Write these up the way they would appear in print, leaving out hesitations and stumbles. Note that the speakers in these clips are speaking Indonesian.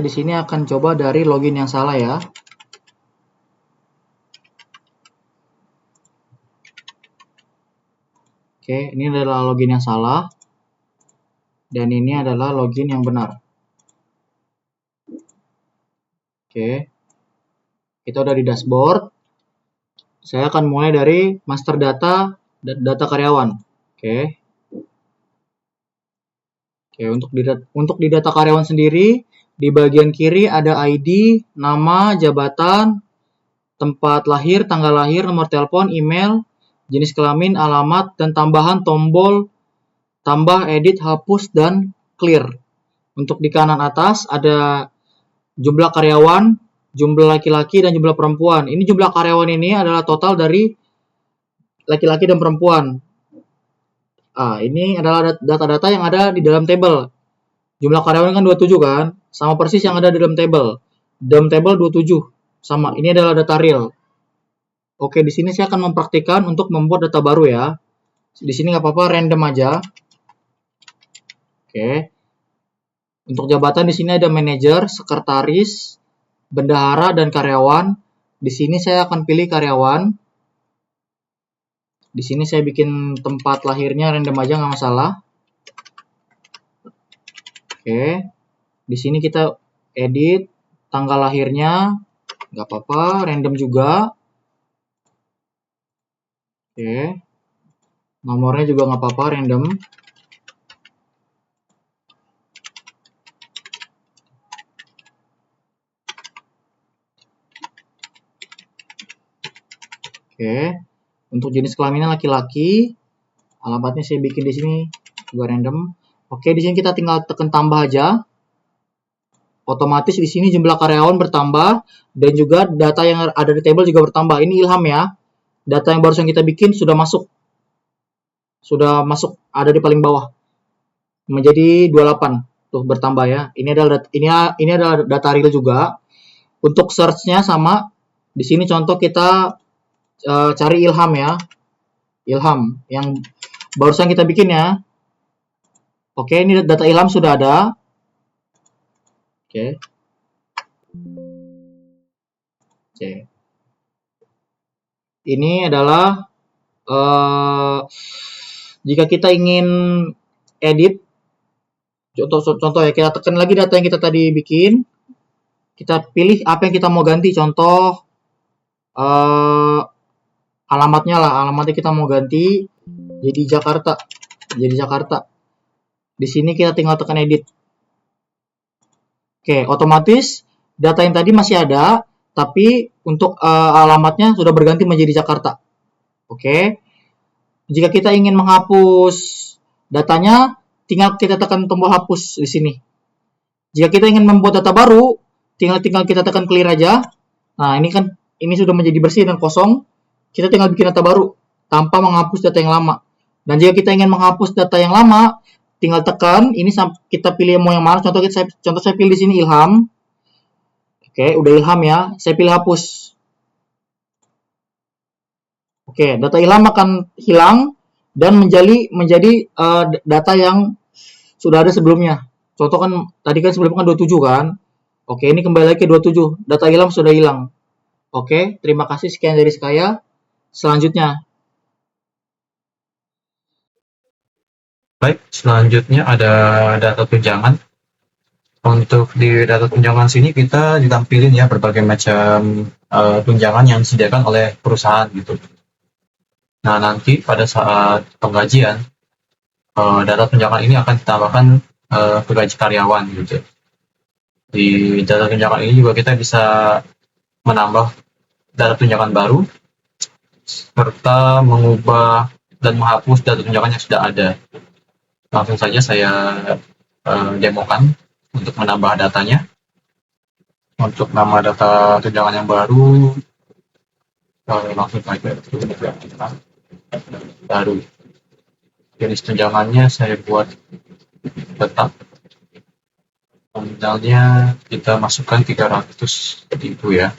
Di sini akan coba dari login yang salah ya. Oke, ini adalah login yang salah. Dan ini adalah login yang benar. Oke. Kita udah di dashboard. Saya akan mulai dari master data dan data karyawan. Oke. Oke, untuk di data karyawan sendiri, di bagian kiri ada ID, nama, jabatan, tempat lahir, tanggal lahir, nomor telepon, email, jenis kelamin, alamat, dan tambahan tombol tambah, edit, hapus, dan clear. Untuk di kanan atas ada jumlah karyawan, jumlah laki-laki, dan jumlah perempuan. Ini jumlah karyawan ini adalah total dari laki-laki dan perempuan. Ini adalah data-data yang ada di dalam tabel. Jumlah karyawan kan 27 kan? Sama persis yang ada di dalam tabel. Dalam tabel 27. Sama. Ini adalah data real. Oke, di sini saya akan mempraktikkan untuk membuat data baru ya. Di sini nggak apa-apa, random aja. Oke. Untuk jabatan di sini ada manajer, sekretaris, bendahara, dan karyawan. Di sini saya akan pilih karyawan. Di sini saya bikin tempat lahirnya random aja, nggak masalah. Oke. Di sini kita edit tanggal lahirnya, nggak apa-apa, random juga. Oke. Nomornya juga nggak apa-apa, random. Oke. Untuk jenis kelaminnya laki-laki. Alamatnya saya bikin di sini juga random. Oke, di sini kita tinggal tekan tambah aja. Otomatis di sini jumlah karyawan bertambah dan juga data yang ada di table juga bertambah. Ini Ilham ya. Data yang barusan kita bikin sudah masuk. Sudah masuk, ada di paling bawah. Menjadi 28. Tuh bertambah ya. Ini adalah data real juga. Untuk search-nya sama. Di sini contoh kita cari Ilham ya. Ilham yang barusan kita bikin ya. Oke, ini data Ilham sudah ada. Oke. Ini adalah jika kita ingin edit, contoh ya, kita tekan lagi data yang kita tadi bikin. Kita pilih apa yang kita mau ganti. Contoh alamatnya lah, alamatnya kita mau ganti jadi Jakarta. Di sini kita tinggal tekan edit. Oke, otomatis data yang tadi masih ada, tapi untuk alamatnya sudah berganti menjadi Jakarta. Oke. Jika kita ingin menghapus datanya, tinggal kita tekan tombol hapus di sini. Jika kita ingin membuat data baru, tinggal kita tekan clear aja. Nah, ini sudah menjadi bersih dan kosong. Kita tinggal bikin data baru tanpa menghapus data yang lama. Dan jika kita ingin menghapus data yang lama, tinggal tekan, ini kita pilih mau yang mana. Contoh saya pilih di sini Ilham. Oke, udah Ilham ya. Saya pilih hapus. Oke, data Ilham akan hilang dan menjadi data yang sudah ada sebelumnya. Contoh kan tadi kan sebelumnya kan 27 kan. Oke, ini kembali lagi ke 27. Data Ilham sudah hilang. Oke, terima kasih, sekian dari saya. Selanjutnya. Baik, selanjutnya ada data tunjangan. Untuk di data tunjangan sini kita ditampilin ya berbagai macam tunjangan yang disediakan oleh perusahaan gitu. Nah, nanti pada saat penggajian, data tunjangan ini akan ditambahkan ke gaji karyawan gitu. Di data tunjangan ini juga kita bisa menambah data tunjangan baru, serta mengubah dan menghapus data tunjangan yang sudah ada. Langsung saja saya demokan untuk menambah datanya. Untuk nama data tunjangan yang baru, langsung saja baru. Jenis tunjangannya saya buat tetap. Nominalnya kita masukkan 300.000 ya.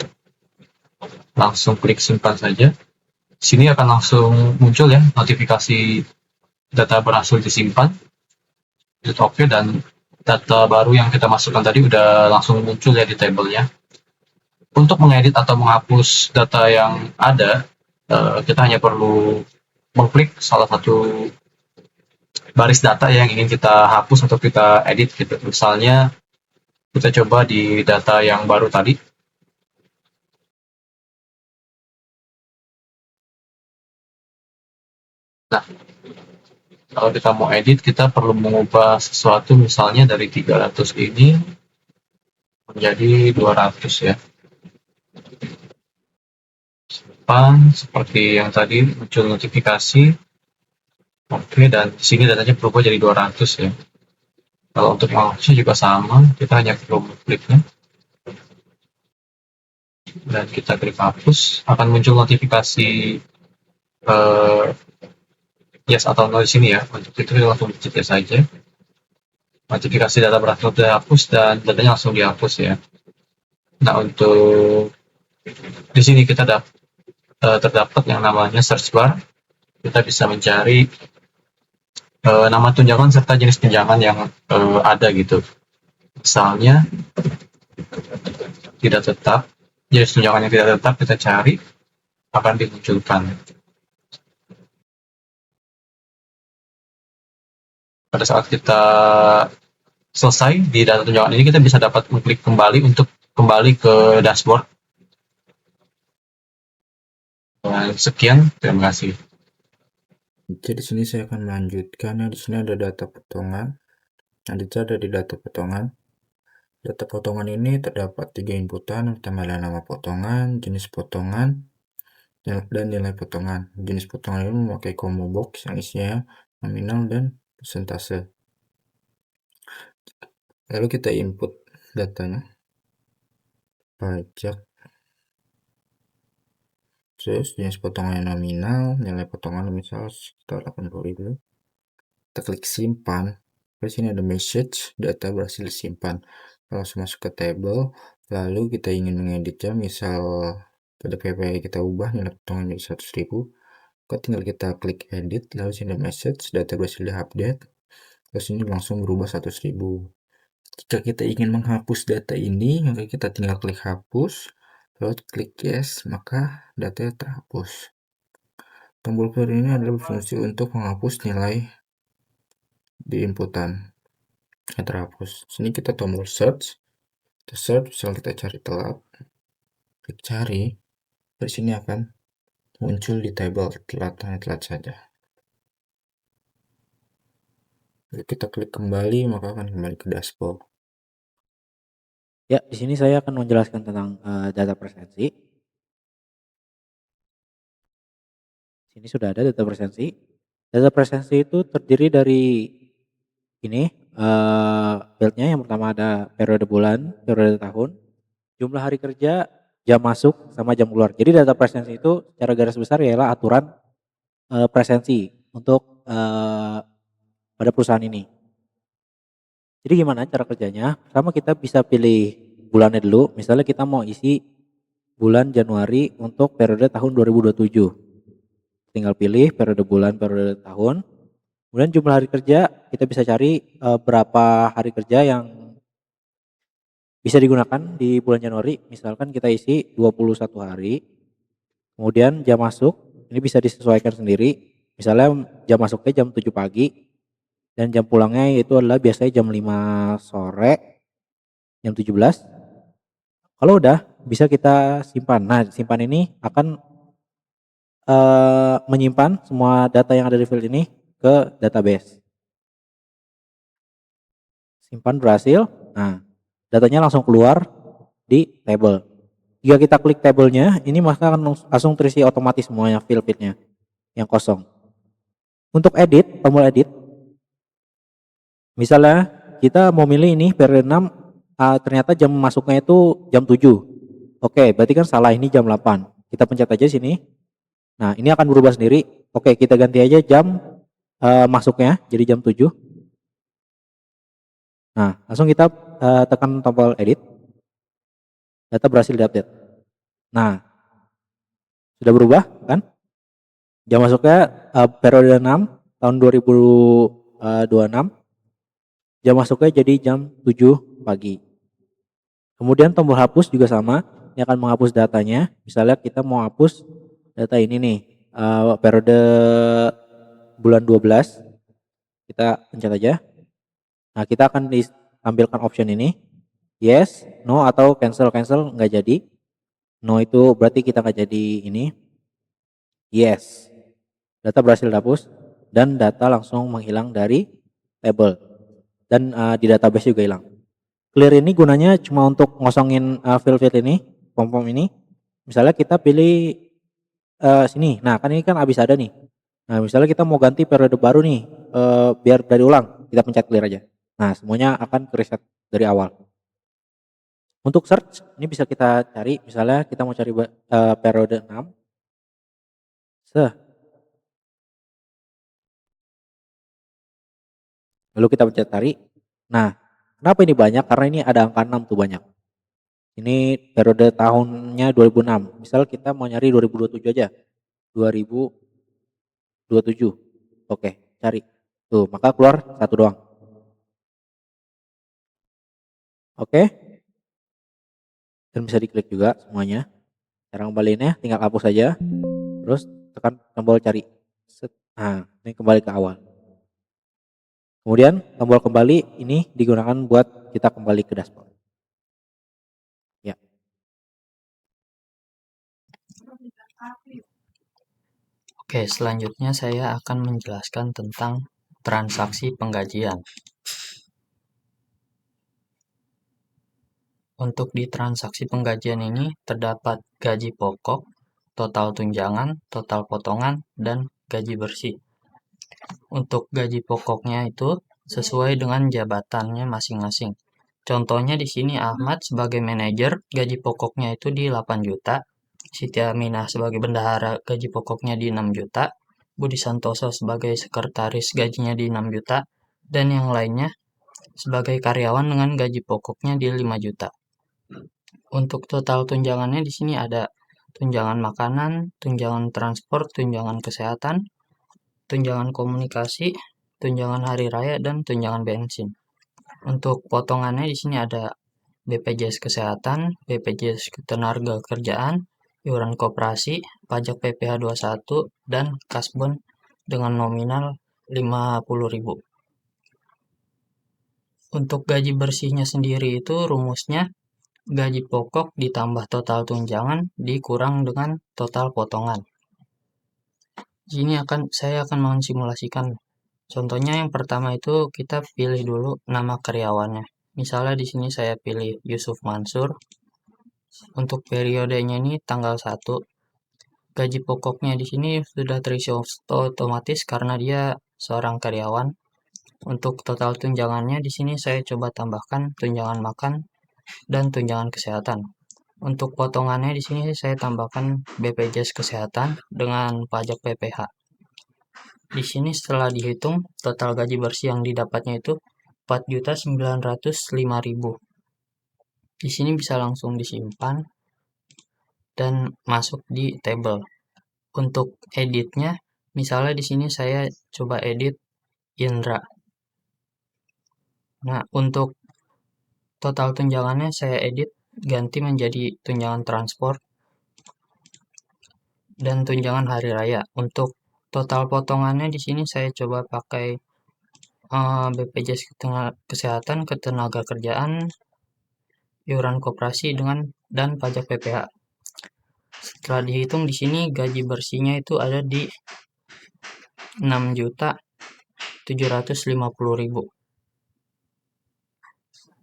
Langsung klik simpan saja. Sini akan langsung muncul ya notifikasi data berhasil disimpan. Klik OK dan data baru yang kita masukkan tadi udah langsung muncul ya di tabelnya. Untuk mengedit atau menghapus data yang ada, kita hanya perlu mengklik salah satu baris data yang ingin kita hapus atau kita edit gitu. Misalnya kita coba di data yang baru tadi. Nah, kalau kita mau edit, kita perlu mengubah sesuatu misalnya dari 300 ini menjadi 200 ya. Seperti yang tadi muncul notifikasi. Oke, dan di sini datanya berubah jadi 200 ya. Kalau untuk menghapusnya juga sama, kita hanya perlu kliknya dan kita klik hapus, akan muncul notifikasi yes atau no di sini ya. Untuk itu kita langsung cek yes saja. Notifikasi data berhasil dihapus dan datanya langsung dihapus ya. Nah, untuk di sini kita terdapat yang namanya search bar. Kita bisa mencari nama tunjangan serta jenis tunjangan yang ada gitu. Misalnya tidak tetap, jenis tunjangan yang tidak tetap kita cari akan dimunculkan. Pada saat kita selesai di data tunjangan ini, kita bisa dapat mengklik kembali untuk kembali ke dashboard. Dan sekian, terima kasih. Oke, di sini saya akan melanjutkan. Di sini ada data potongan. Nanti ada di data potongan. Data potongan ini terdapat 3 inputan, pertama adalah nama potongan, jenis potongan, dan nilai potongan. Jenis potongan ini memakai combo box yang isinya nominal dan persentase. Lalu kita input datanya, pajak, terus jenis potongannya nominal, nilai potongan misal sekitar 80.000. Kita klik simpan. Di sini ada message, data berhasil disimpan. Langsung masuk ke table, lalu kita ingin mengeditnya, misal pada PPI kita ubah nilai potongan jadi 100.000. Tinggal kita klik edit, lalu sini message, data berhasil diupdate, terus ini langsung berubah 100.000. Jika kita ingin menghapus data ini, maka kita tinggal klik hapus, lalu klik yes, maka datanya terhapus. Tombol plus ini adalah berfungsi untuk menghapus nilai di inputan yang terhapus. Sini kita tombol search, misal kita cari telat, klik cari, dari sini akan muncul di table telat saja. Lalu kita klik kembali, maka akan kembali ke dashboard. Ya, di sini saya akan menjelaskan tentang data presensi. Sini sudah ada data presensi. Data presensi itu terdiri dari ini fieldnya. Yang pertama ada periode bulan, periode tahun, jumlah hari kerja, jam masuk, sama jam keluar. Jadi data presensi itu secara garis besar ialah aturan presensi untuk pada perusahaan ini. Jadi gimana cara kerjanya? Pertama kita bisa pilih bulannya dulu. Misalnya kita mau isi bulan Januari untuk periode tahun 2027. Tinggal pilih periode bulan, periode tahun. Kemudian jumlah hari kerja, kita bisa cari berapa hari kerja yang bisa digunakan di bulan Januari. Misalkan kita isi 21 hari. Kemudian jam masuk, ini bisa disesuaikan sendiri. Misalnya jam masuknya jam 7 pagi. Dan jam pulangnya itu adalah biasanya jam 5 sore, jam 17. Kalau udah, bisa kita simpan. Nah, simpan ini akan menyimpan semua data yang ada di field ini ke database. Simpan berhasil. Nah, datanya langsung keluar di table. Jika kita klik tabelnya, ini maka akan langsung terisi otomatis semuanya field-fieldnya yang kosong. Untuk edit, tombol edit. Misalnya kita mau milih ini periode 6, ternyata jam masuknya itu jam 7. Oke, berarti kan salah, ini jam 8. Kita pencet aja sini. Nah, ini akan berubah sendiri. Oke, kita ganti aja jam masuknya jadi jam 7. Nah, langsung kita tekan tombol edit. Data berhasil diupdate. Nah, sudah berubah kan? Jam masuknya periode 6 tahun 2026. jam masuknya jadi jam 7 pagi. Kemudian tombol hapus juga sama, ini akan menghapus datanya. Misalnya kita mau hapus data ini nih, periode bulan 12, kita pencet aja. Nah, kita akan ditampilkan option ini, yes, no, atau cancel. Cancel nggak jadi. No itu berarti kita nggak jadi ini. Yes, data berhasil dihapus dan data langsung menghilang dari table dan di database juga hilang. Clear ini gunanya cuma untuk ngosongin field-field ini, form-form ini. Misalnya kita pilih sini. Nah, kan ini kan habis ada nih. Nah, misalnya kita mau ganti periode baru nih, biar dari ulang, kita pencet clear aja. Nah, semuanya akan reset dari awal. Untuk search, ini bisa kita cari, misalnya kita mau cari periode 6. Lalu kita pencet cari. Nah, kenapa ini banyak? Karena ini ada angka 6 tuh banyak. Ini periode tahunnya 2006. Misal kita mau nyari 2027 aja. 2027. Oke, cari. Tuh, maka keluar satu doang. Oke. Dan bisa diklik juga semuanya. Cara ngembaliinnya tinggal hapus aja. Terus tekan tombol cari. Nah, ini kembali ke awal. Kemudian tombol kembali ini digunakan buat kita kembali ke dashboard. Ya. Oke, selanjutnya saya akan menjelaskan tentang transaksi penggajian. Untuk di transaksi penggajian ini terdapat gaji pokok, total tunjangan, total potongan, dan gaji bersih. Untuk gaji pokoknya itu sesuai dengan jabatannya masing-masing. Contohnya di sini Ahmad sebagai manajer gaji pokoknya itu di 8 juta, Siti Aminah sebagai bendahara gaji pokoknya di 6 juta, Budi Santoso sebagai sekretaris gajinya di 6 juta, dan yang lainnya sebagai karyawan dengan gaji pokoknya di 5 juta. Untuk total tunjangannya di sini ada tunjangan makanan, tunjangan transport, tunjangan kesehatan, tunjangan komunikasi, tunjangan hari raya, dan tunjangan bensin. Untuk potongannya di sini ada BPJS Kesehatan, BPJS Ketenagakerjaan, iuran koperasi, pajak PPh 21, dan kasbon dengan nominal 50.000. Untuk gaji bersihnya sendiri itu rumusnya gaji pokok ditambah total tunjangan dikurang dengan total potongan. Ini saya akan mensimulasikan. Contohnya yang pertama itu kita pilih dulu nama karyawannya. Misalnya di sini saya pilih Yusuf Mansur. Untuk periodenya ini tanggal 1. Gaji pokoknya di sini sudah terisi otomatis karena dia seorang karyawan. Untuk total tunjangannya di sini saya coba tambahkan tunjangan makan dan tunjangan kesehatan. Untuk potongannya di sini saya tambahkan BPJS Kesehatan dengan pajak PPh. Di sini setelah dihitung total gaji bersih yang didapatnya itu 4.905.000. Di sini bisa langsung disimpan dan masuk di table. Untuk editnya, misalnya di sini saya coba edit Indra. Nah, untuk total tunjangannya saya edit ganti menjadi tunjangan transport dan tunjangan hari raya. Untuk total potongannya di sini saya coba pakai BPJS Kesehatan, Ketenagakerjaan, iuran koperasi dan pajak PPh. Setelah dihitung di sini gaji bersihnya itu ada di 6.750.000.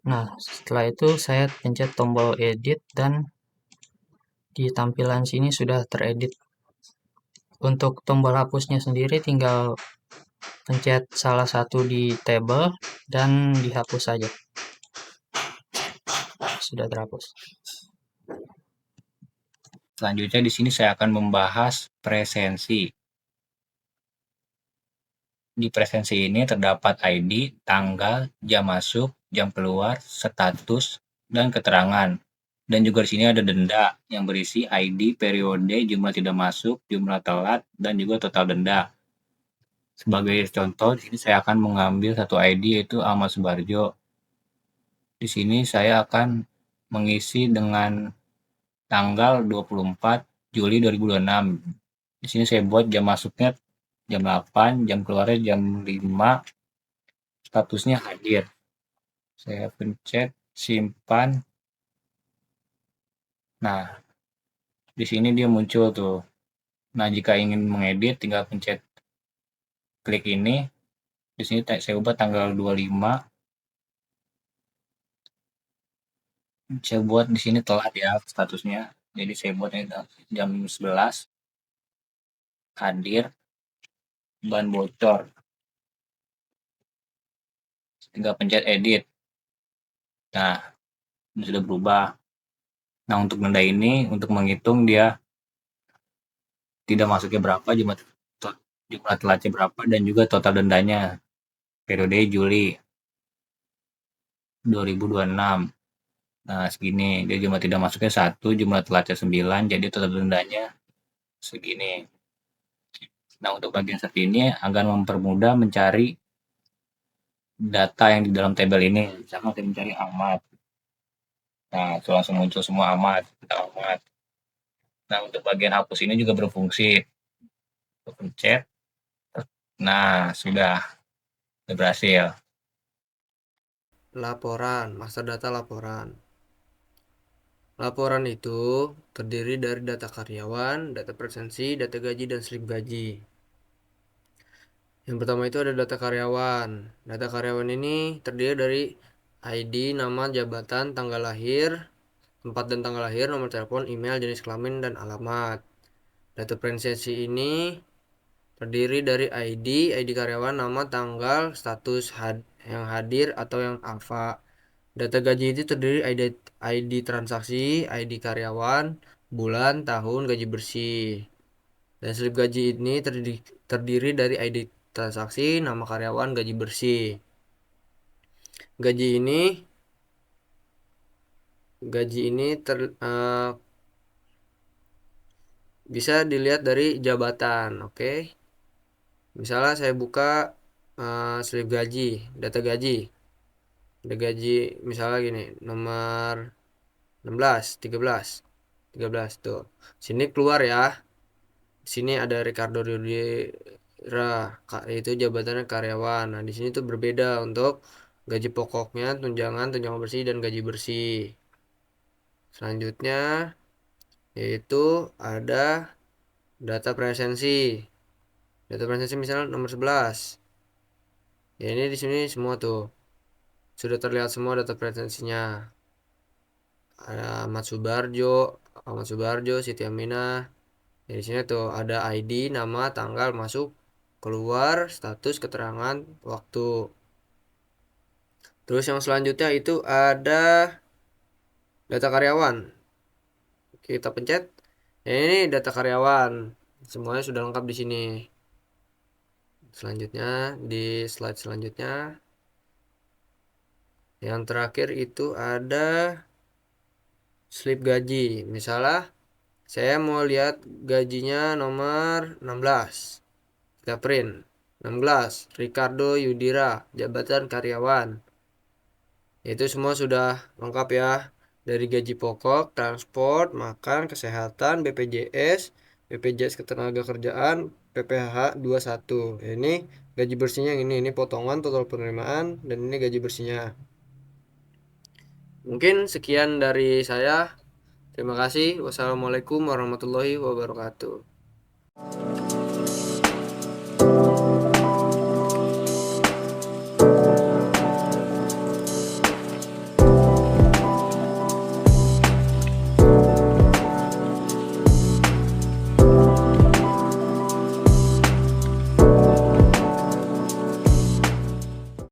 Nah, setelah itu saya pencet tombol edit dan di tampilan sini sudah teredit. Untuk tombol hapusnya sendiri tinggal pencet salah satu di table dan dihapus saja. Sudah terhapus. Selanjutnya di sini saya akan membahas presensi. Di presensi ini terdapat ID, tanggal, jam masuk, jam keluar, status, dan keterangan. Dan juga di sini ada denda yang berisi ID, periode, jumlah tidak masuk, jumlah telat, dan juga total denda. Sebagai contoh, di sini saya akan mengambil satu ID yaitu Ahmad Subarjo. Di sini saya akan mengisi dengan tanggal 24 Juli 2026. Di sini saya buat jam masuknya jam 8, jam keluarnya jam 5, statusnya hadir. Saya pencet simpan. Nah, di sini dia muncul tuh. Nah, jika ingin mengedit tinggal pencet klik ini. Di sini saya ubah tanggal 25. Saya buat di sini telat ya statusnya. Jadi saya buat jam 11 hadir ban bocor. Tinggal pencet edit. Nah, ini sudah berubah. Nah, untuk denda ini untuk menghitung dia tidak masuknya berapa, jumlah telatnya berapa, dan juga total dendanya periode Juli 2026. Nah, segini. Dia jumlah tidak masuknya 1, jumlah telatnya 9, jadi total dendanya segini. Nah, untuk bagian satu ini akan mempermudah mencari data yang di dalam tabel ini. Misalkan saya mencari Ahmad. Nah, itu langsung muncul semua Ahmad. Nah, untuk bagian hapus ini juga berfungsi. Pencet. Nah, sudah berhasil. Laporan, master data laporan. Laporan itu terdiri dari data karyawan, data presensi, data gaji, dan slip gaji. Yang pertama itu ada data karyawan. Data karyawan ini terdiri dari ID, nama, jabatan, tanggal lahir, tempat dan tanggal lahir, nomor telepon, email, jenis kelamin, dan alamat. Data presensi ini terdiri dari ID karyawan, nama, tanggal, status yang hadir atau yang alfa. Data gaji itu terdiri ID transaksi, ID karyawan, bulan, tahun, gaji bersih. Dan slip gaji ini terdiri dari ID transaksi, nama karyawan, gaji bersih. Gaji ini bisa dilihat dari jabatan, oke? Misalnya saya buka slip gaji, data gaji. Ada gaji misalnya gini, nomor 16, 13 tuh. Sini keluar ya. Sini ada Ricardo Riodira, itu jabatannya karyawan. Nah, di sini tuh berbeda untuk gaji pokoknya, tunjangan bersih, dan gaji bersih. Selanjutnya yaitu ada data presensi. Data presensi misalnya nomor 11. Ya, ini di sini semua tuh. Sudah terlihat semua data presensinya. Ada Ahmad Subarjo, Siti Aminah. Ya, di sini tuh ada ID, nama, tanggal masuk, keluar, status, keterangan, waktu. Terus yang selanjutnya itu ada data karyawan. Kita pencet. Ya, ini data karyawan. Semuanya sudah lengkap di sini. Selanjutnya di slide selanjutnya. Yang terakhir itu ada slip gaji. Misalnya saya mau lihat gajinya nomor 16. Kita print. 16. Ricardo Yudira, jabatan karyawan. Itu semua sudah lengkap ya. Dari gaji pokok, transport, makan, kesehatan, BPJS, BPJS Ketenagakerjaan, PPH 21. Ini gaji bersihnya yang ini potongan total penerimaan, dan ini gaji bersihnya. Mungkin sekian dari saya. Terima kasih. Wassalamualaikum warahmatullahi wabarakatuh.